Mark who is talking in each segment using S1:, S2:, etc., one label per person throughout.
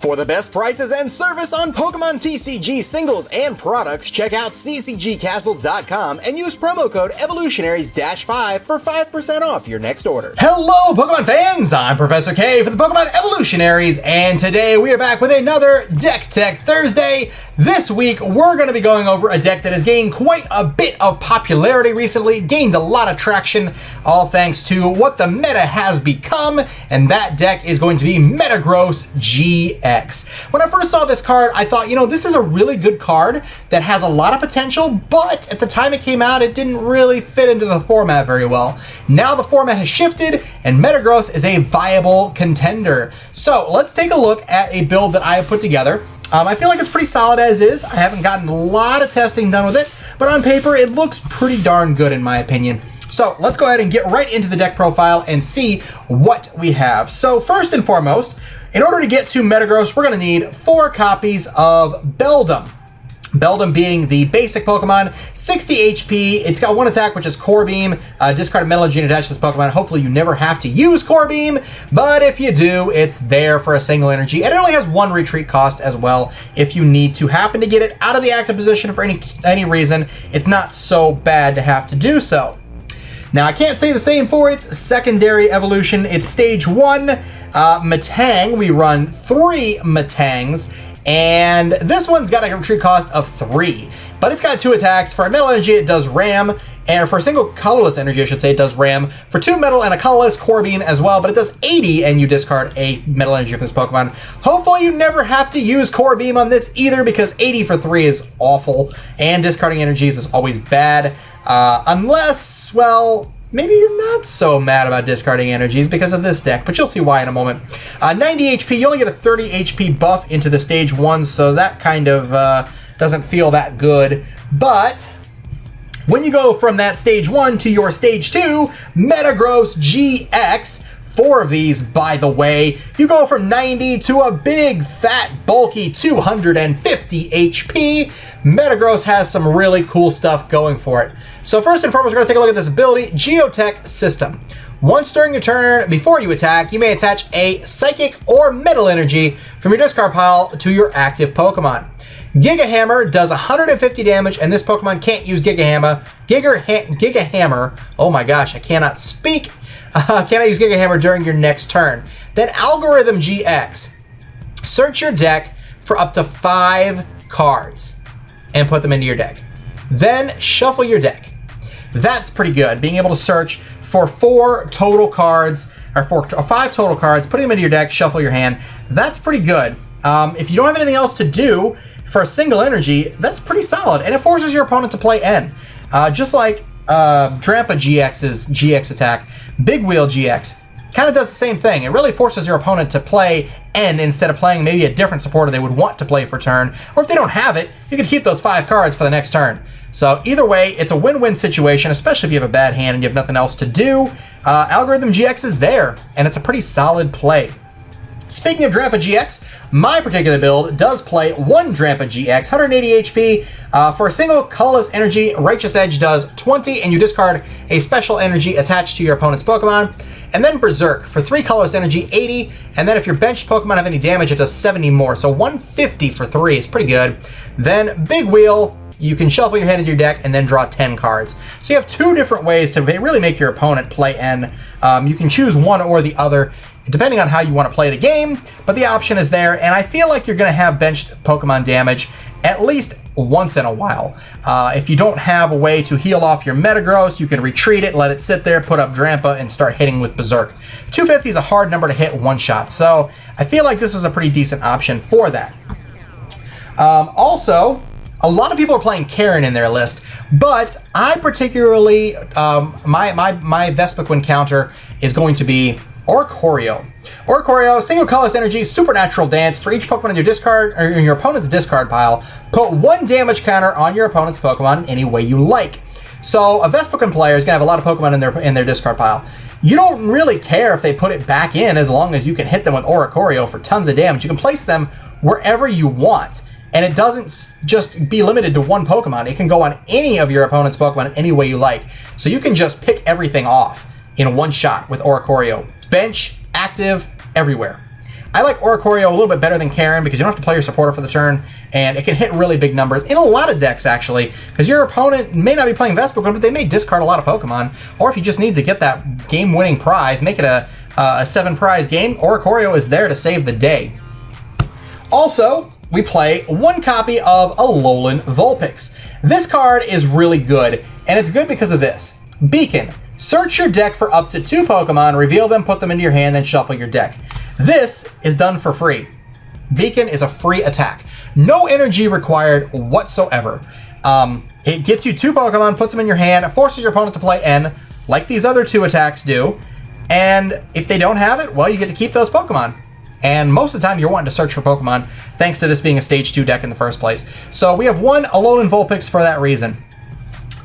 S1: For the best prices and service on Pokemon TCG singles and products, check out ccgcastle.com and use promo code Evolutionaries-5 for 5% off your next order.
S2: Hello, Pokemon fans! I'm Professor K for the Pokemon Evolutionaries, and today we are back with another Deck Tech Thursday. This week, we're going to be going over a deck that has gained quite a bit of popularity recently, gained a lot of traction, all thanks to what the meta has become, and that deck is going to be Metagross GX. When I first saw this card, I thought, this is a really good card that has a lot of potential, but at the time it came out, it didn't really fit into the format very well. Now the format has shifted, and Metagross is a viable contender. So let's take a look at a build that I have put together. I feel like it's pretty solid as is. I haven't gotten a lot of testing done with it, but on paper, it looks pretty darn good in my opinion. So let's go ahead and get right into the deck profile and see what we have. So first and foremost, in order to get to Metagross, we're going to need 4 copies of Beldum. Beldum being the basic Pokemon, 60 HP. It's got 1 attack, which is Core Beam. Discard a Metal Energy attached to this Pokemon. Hopefully you never have to use Core Beam, but if you do, it's there for a single energy. And it only has 1 retreat cost as well. If you need to happen to get it out of the active position for any reason, it's not so bad to have to do so. Now, I can't say the same for its secondary evolution. It's stage 1 Metang. We run 3 Metangs. And this one's got a retreat cost of 3, but it's got 2 attacks. For a metal energy, it does ram, and for a single colorless energy, I should say, it does ram. For 2 metal and a colorless, Core Beam as well, but it does 80, and you discard a metal energy for this Pokemon. Hopefully you never have to use Core Beam on this either, because 80 for 3 is awful, and discarding energies is always bad, unless, well, maybe you're not so mad about discarding energies because of this deck, but you'll see why in a moment. 90 HP, you only get a 30 HP buff into the stage 1, so that kind of doesn't feel that good. But when you go from that stage 1 to your stage 2, Metagross GX, 4 of these, by the way, you go from 90 to a big, fat, bulky 250 HP. Metagross has some really cool stuff going for it. So first and foremost, we're going to take a look at this ability, Geotech System. Once during your turn, before you attack, you may attach a Psychic or Metal Energy from your discard pile to your active Pokemon. Giga Hammer does 150 damage, and this Pokemon can't use Giga Hammer. Oh my gosh, I cannot speak. Cannot use Giga Hammer during your next turn. Then Algorithm GX. Search your deck for up to 5 cards and put them into your deck. Then shuffle your deck. That's pretty good. Being able to search for 4 total cards, or 5 total cards, put them into your deck, shuffle your hand. That's pretty good. If you don't have anything else to do for a single energy, that's pretty solid. And it forces your opponent to play N. Just like Drampa GX's GX attack, Big Wheel GX kind of does the same thing. It really forces your opponent to play N instead of playing maybe a different supporter they would want to play for turn. Or if they don't have it, you can keep those 5 cards for the next turn. So either way, it's a win-win situation, especially if you have a bad hand and you have nothing else to do. Algorithm GX is there, and it's a pretty solid play. Speaking of Drampa GX, my particular build does play 1 Drampa GX, 180 HP. For a single colorless energy, Righteous Edge does 20, and you discard a special energy attached to your opponent's Pokemon. And then Berserk, for 3 colorless energy, 80, and then if your benched Pokemon have any damage, it does 70 more. So 150 for 3 is pretty good. Then Big Wheel, you can shuffle your hand into your deck and then draw 10 cards. So you have 2 different ways to really make your opponent play N. You can choose one or the other, depending on how you want to play the game, but the option is there, and I feel like you're going to have benched Pokemon damage at least once in a while. If you don't have a way to heal off your Metagross, you can retreat it, let it sit there, put up Drampa, and start hitting with Berserk. 250 is a hard number to hit one shot, so I feel like this is a pretty decent option for that. Also, a lot of people are playing Karen in their list, but I particularly, my Vespiquen counter is going to be Oricorio. Oricorio, single colorless energy, supernatural dance. For each Pokemon in your discard or in your opponent's discard pile, put 1 damage counter on your opponent's Pokemon any way you like. So a Vespiquen player is gonna have a lot of Pokemon in their discard pile. You don't really care if they put it back in as long as you can hit them with Oricorio for tons of damage. You can place them wherever you want. And it doesn't just be limited to 1 Pokemon. It can go on any of your opponent's Pokemon any way you like. So you can just pick everything off in one shot with Oricorio. Bench, active, everywhere. I like Oricorio a little bit better than Karen because you don't have to play your supporter for the turn, and it can hit really big numbers in a lot of decks, actually, because your opponent may not be playing Vespiquen, but they may discard a lot of Pokemon, or if you just need to get that game-winning prize, make it a 7-prize game, Oricorio is there to save the day. Also, we play 1 copy of Alolan Vulpix. This card is really good, and it's good because of this. Beacon. Search your deck for up to 2 Pokemon, reveal them, put them into your hand, then shuffle your deck. This is done for free. Beacon is a free attack. No energy required whatsoever. It gets you 2 Pokemon, puts them in your hand, forces your opponent to play N, like these other 2 attacks do. And if they don't have it, well, you get to keep those Pokemon. And most of the time, you're wanting to search for Pokemon, thanks to this being a Stage 2 deck in the first place. So we have 1 Alolan Vulpix for that reason.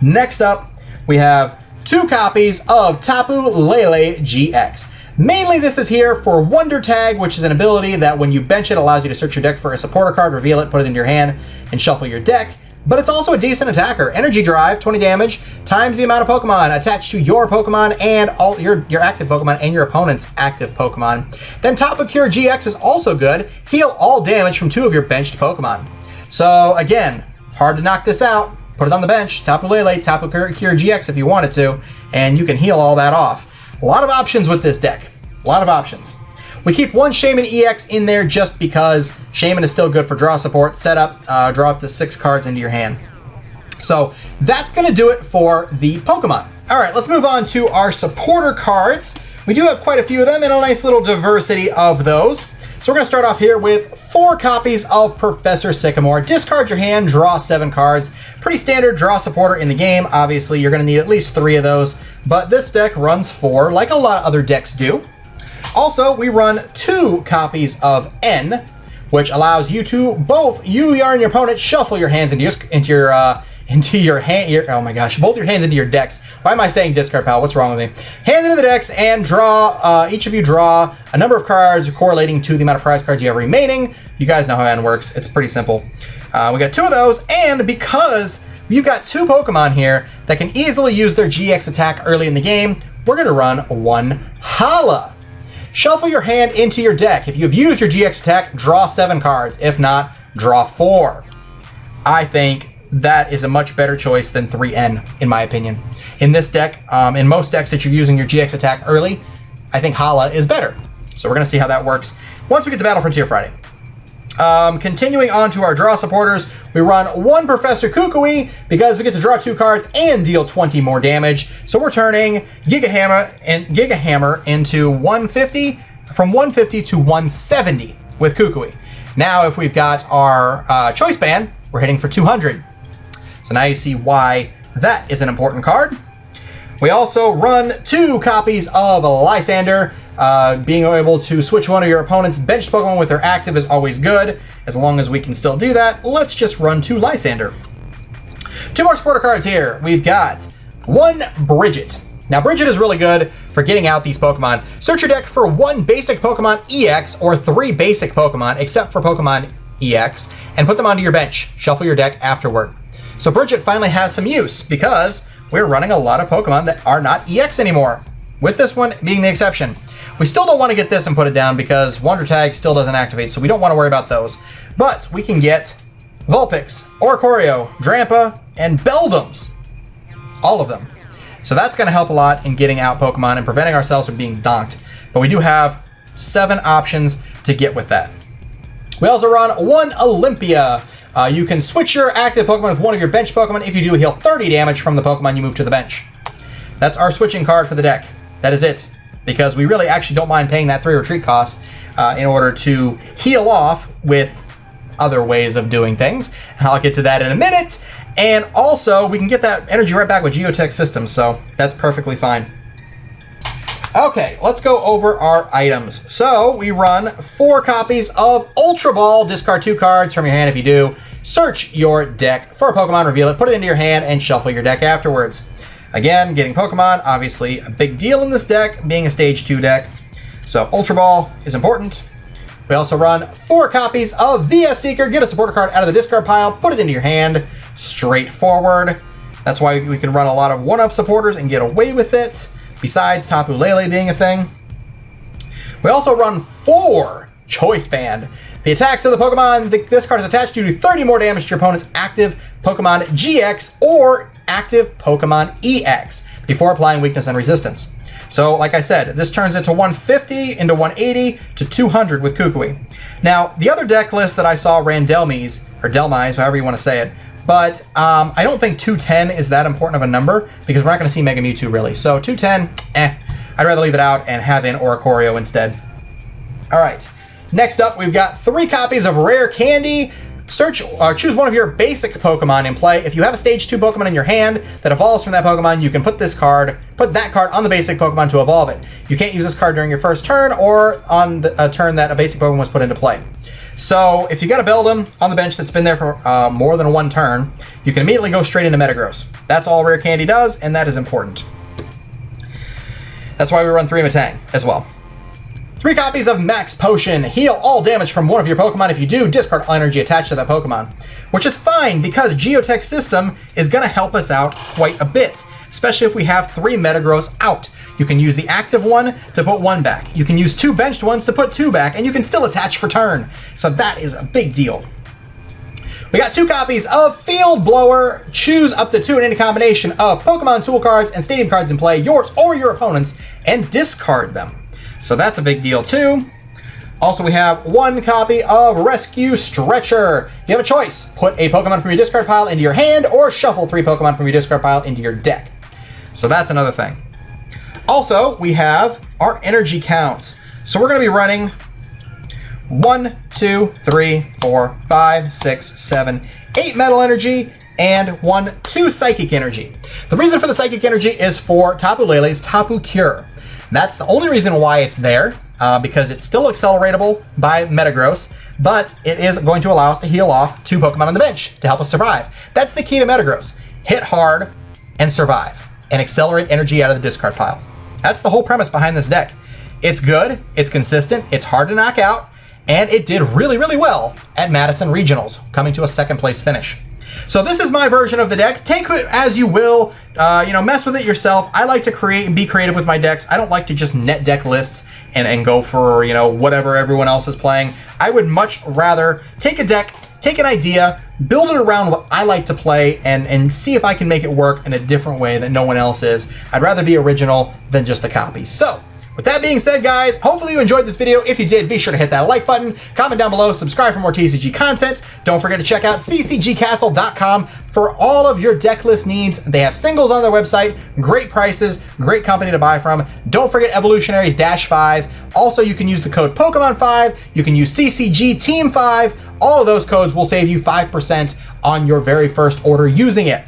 S2: Next up, we have 2 copies of Tapu Lele GX. Mainly this is here for Wonder Tag, which is an ability that when you bench it allows you to search your deck for a supporter card, reveal it, put it into your hand, and shuffle your deck. But it's also a decent attacker. Energy Drive, 20 damage, times the amount of Pokemon attached to your Pokemon and all your active Pokemon and your opponent's active Pokemon. Then Tapu Cure GX is also good. Heal all damage from 2 of your benched Pokemon. So again, hard to knock this out. Put it on the bench, Tapu Lele, Tapu Cure GX if you wanted to, and you can heal all that off. A lot of options with this deck. A lot of options. We keep 1 Shaman EX in there just because Shaman is still good for draw support. Set up, draw up to 6 cards into your hand. So that's going to do it for the Pokemon. All right, let's move on to our supporter cards. We do have quite a few of them and a nice little diversity of those. So we're going to start off here with 4 copies of Professor Sycamore. Discard your hand, draw 7 cards. Pretty standard draw supporter in the game. Obviously, you're going to need at least 3 of those, but this deck runs 4, like a lot of other decks do. Also, we run 2 copies of N, which allows you to both you and your opponent shuffle your hands into your hand. Oh my gosh, both your hands into your decks. Why am I saying discard pal? What's wrong with me? Hands into the decks and draw. Each of you draw a number of cards correlating to the amount of prize cards you have remaining. You guys know how N works. It's pretty simple. We got 2 of those, and because you've got 2 Pokemon here that can easily use their GX attack early in the game, we're going to run 1 Hala. Shuffle your hand into your deck. If you've used your GX attack, draw 7 cards. If not, draw 4. I think that is a much better choice than 3N, in my opinion. In this deck, in most decks that you're using your GX attack early, I think Hala is better. So we're going to see how that works once we get to Battle Frontier Friday. Continuing on to our draw supporters, we run 1 Professor Kukui because we get to draw 2 cards and deal 20 more damage. So we're turning Giga Hammer into 150, from 150 to 170 with Kukui. Now, if we've got our Choice Band, we're hitting for 200. So now you see why that is an important card. We also run 2 copies of Lysander. Being able to switch one of your opponent's benched Pokemon with their active is always good. As long as we can still do that, let's just run 2 Lysander. 2 more supporter cards here. We've got 1 Bridget. Now, Bridget is really good for getting out these Pokemon. Search your deck for 1 basic Pokemon EX or 3 basic Pokemon, except for Pokemon EX, and put them onto your bench. Shuffle your deck afterward. So Bridget finally has some use because we're running a lot of Pokemon that are not EX anymore, with this one being the exception. We still don't want to get this and put it down because Wonder Tag still doesn't activate, so we don't want to worry about those. But we can get Vulpix, Oricorio, Drampa, and Beldums. All of them. So that's going to help a lot in getting out Pokemon and preventing ourselves from being donked. But we do have 7 options to get with that. We also run 1 Olympia. You can switch your active Pokemon with one of your bench Pokemon. If you do, heal 30 damage from the Pokemon you move to the bench. That's our switching card for the deck. That is it. Because we really actually don't mind paying that 3 retreat cost in order to heal off with other ways of doing things. I'll get to that in a minute. And also, we can get that energy right back with Geotech Systems, so that's perfectly fine. Okay, let's go over our items. So, we run 4 copies of Ultra Ball. Discard 2 cards from your hand if you do. Search your deck for a Pokemon, reveal it, put it into your hand, and shuffle your deck afterwards. Again, getting Pokemon, obviously a big deal in this deck, being a Stage 2 deck. So Ultra Ball is important. We also run 4 copies of VS Seeker. Get a supporter card out of the discard pile, put it into your hand. Straightforward. That's why we can run a lot of one-of supporters and get away with it, besides Tapu Lele being a thing. We also run 4 Choice Band. The attacks of the Pokemon this card is attached to do 30 more damage to your opponent's active Pokemon GX or active Pokemon EX before applying weakness and resistance. So, like I said, this turns it to 150 into 180 to 200 with Kukui. Now, the other deck list that I saw ran Delmise, or Delmise, however you want to say it, but I don't think 210 is that important of a number because we're not going to see Mega Mewtwo really. So 210, I'd rather leave it out and have in Oricorio instead. All right, next up we've got 3 copies of Rare Candy. Choose one of your basic Pokemon in play. If you have a Stage 2 Pokemon in your hand that evolves from that Pokemon, you can put that card on the basic Pokemon to evolve it. You can't use this card during your first turn or on a turn that a basic Pokemon was put into play. So if you got a Beldum on the bench that's been there for more than 1 turn, you can immediately go straight into Metagross. That's all Rare Candy does, and that is important. That's why we run 3 Metang as well. 3 copies of Max Potion. Heal all damage from one of your Pokemon. If you do, discard all energy attached to that Pokemon. Which is fine because Geotech System is going to help us out quite a bit. Especially if we have 3 Metagross out. You can use the active one to put 1 back. You can use 2 benched ones to put 2 back. And you can still attach for turn. So that is a big deal. We got 2 copies of Field Blower. Choose up to 2 in any combination of Pokemon Tool cards and Stadium cards in play, yours or your opponent's, and discard them. So that's a big deal too. Also, we have 1 copy of Rescue Stretcher. You have a choice. Put a Pokemon from your discard pile into your hand or shuffle 3 Pokemon from your discard pile into your deck. So that's another thing. Also, we have our energy counts. So we're going to be running 1, 2, 3, 4, 5, 6, 7, 8 Metal Energy and 2 Psychic Energy. The reason for the Psychic Energy is for Tapu Lele's Tapu Cure. That's the only reason why it's there, because it's still acceleratable by Metagross, but it is going to allow us to heal off 2 Pokemon on the bench to help us survive. That's the key to Metagross. Hit hard and survive, and accelerate energy out of the discard pile. That's the whole premise behind this deck. It's good, it's consistent, it's hard to knock out, and it did really, really well at Madison Regionals, coming to a 2nd place finish. So this is my version of the deck. Take it as you will, mess with it yourself. I like to create and be creative with my decks. I don't like to just net deck lists and go for, whatever everyone else is playing. I would much rather take a deck, take an idea, build it around what I like to play, and see if I can make it work in a different way that no one else is. I'd rather be original than just a copy. So, with that being said, guys, hopefully you enjoyed this video. If you did, be sure to hit that like button, comment down below, subscribe for more TCG content. Don't forget to check out ccgcastle.com for all of your deck list needs. They have singles on their website, great prices, great company to buy from. Don't forget Evolutionaries-5. Also, you can use the code Pokemon5. You can use CCG Team 5. All of those codes will save you 5% on your very first order using it.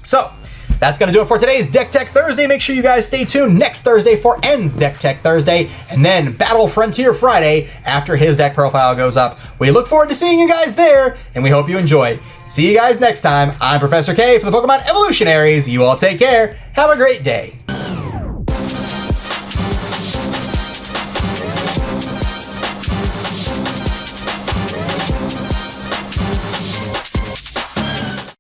S2: So, that's going to do it for today's Deck Tech Thursday. Make sure you guys stay tuned next Thursday for N's Deck Tech Thursday, and then Battle Frontier Friday after his deck profile goes up. We look forward to seeing you guys there, and we hope you enjoyed. See you guys next time. I'm Professor K for the Pokemon Evolutionaries. You all take care. Have a great day.